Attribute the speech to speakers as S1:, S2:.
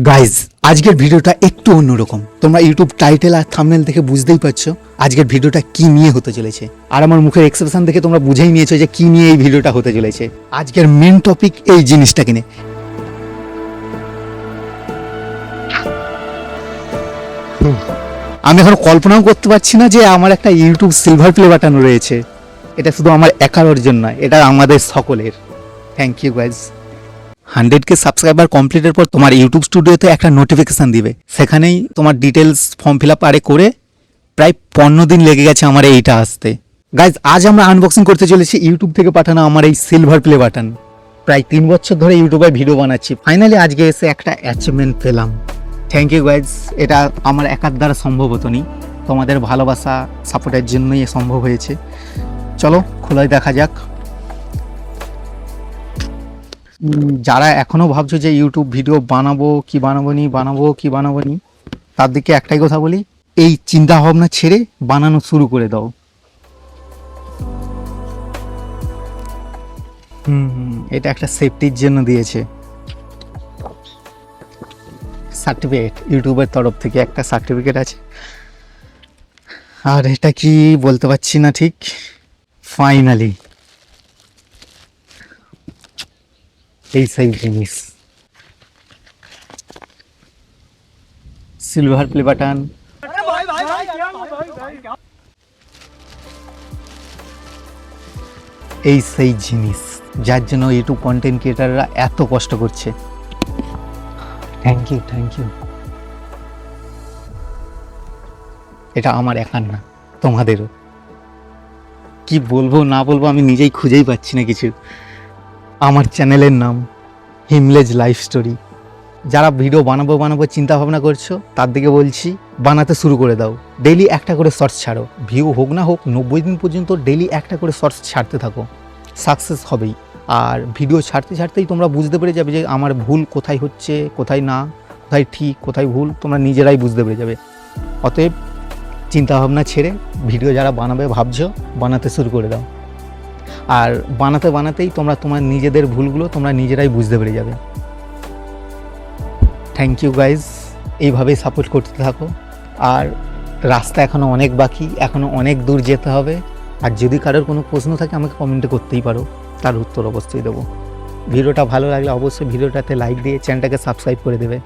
S1: Guys আজকের ভিডিওটা একটু অন্যরকম। তোমরা ইউটিউব টাইটেল আর থাম্বনেল দেখে বুঝতেই পারছো আজকের ভিডিওটা কি নিয়ে হতে চলেছে, আর আমার মুখের এক্সপ্রেশন দেখে তোমরা বুঝেই নিয়েছো যে কি নিয়ে এই ভিডিওটা হতে চলেছে। আজকের মেন টপিক এই জিনিসটাকে নিয়ে। আমি এখন কল্পনাও করতে পারছি না যে আমার একটা ইউটিউব সিলভার প্লে বাটন রয়েছে। এটা শুধু আমার একার অর্জন নয়, এটা আমাদের সকলের। Thank you guys. 100K subscriber কমপ্লিটের পর তোমার ইউটিউব স্টুডিওতে একটা নোটিফিকেশান দিবে, সেখানেই তোমার ডিটেলস ফর্ম ফিল আপ করে প্রায় 15 দিন লেগে গেছে আমার এইটা আসতে। গাইজ আজ আমরা আনবক্সিং করতে চলেছি ইউটিউব থেকে পাঠানো আমার এই সিলভার প্লে বাটন। প্রায় 3 বছর ধরে ইউটিউবে ভিডিও বানাচ্ছি, ফাইনালি আজকে এসে একটা অ্যাচিভমেন্ট পেলাম। Thank you guys. এটা আমার একার দ্বারা সম্ভব হতো নি, তোমাদের ভালোবাসা সাপোর্টের জন্যই এ সম্ভব হয়েছে। চলো খোলাই দেখা যাক। যারা এখনও ভাবছো যে ইউটিউব ভিডিও বানাবো কি বানাবো নি, তার দিকে একটাই কথা বলি, এই চিন্তা ভাবনা ছেড়ে বানানো শুরু করে দাও। এটা একটা সেফটির জন্য দিয়েছে সার্টিফিকেট, ইউটিউবের তরফ থেকে একটা সার্টিফিকেট আছে। আর এটা কি বলতে পারছি না ঠিক। ফাইনালি এই সেই জিনিস, সিলভার প্লে বাটন। এই সেই জিনিস যার জন্য ইউটিউব কন্টেন্ট ক্রিয়েটাররা এত কষ্ট করছে। Thank you. এটা আমার একার না, তোমাদেরও। কি বলবো না বলবো আমি নিজেই খুঁজেই পাচ্ছি না কিছু। আমার চ্যানেলের নাম হিমলেজ লাইফ স্টোরি। যারা ভিডিও বানাবো চিন্তা ভাবনা করছো, তার দিকে বলছি বানাতে শুরু করে দাও। ডেইলি একটা করে শর্টস ছাড়ো, ভিউ হোক না হোক 90 দিন পর্যন্ত ডেইলি একটা করে শর্টস ছাড়তে থাকো, সাকসেস হবেই। আর ভিডিও ছাড়তেই তোমরা বুঝতে পেরে যাবে যে আমার ভুল কোথায় হচ্ছে, কোথায় না, কোথায় ঠিক কোথায় ভুল, তোমরা নিজেরাই বুঝতে পেরে যাবে। অতএব চিন্তা ভাবনা ছেড়ে ভিডিও যারা বানাবে ভাবছো, বানাতে শুরু করে দাও। আর বানাতেই তোমরা তোমার নিজেদের ভুলগুলো তোমরা নিজেরাই বুঝতে পেরে যাবে। থ্যাংক ইউ গাইজ, এইভাবেই সাপোর্ট করতে থাকো। আর রাস্তা এখনও অনেক বাকি, এখনও অনেক দূর যেতে হবে। আর যদি কারোর কোনো প্রশ্ন থাকে আমাকে কমেন্টে করতেই পারো, তার উত্তর অবশ্যই দেবো। ভিডিওটা ভালো লাগলে অবশ্যই ভিডিওটাতে লাইক দিয়ে চ্যানেলটাকে সাবস্ক্রাইব করে দেবে।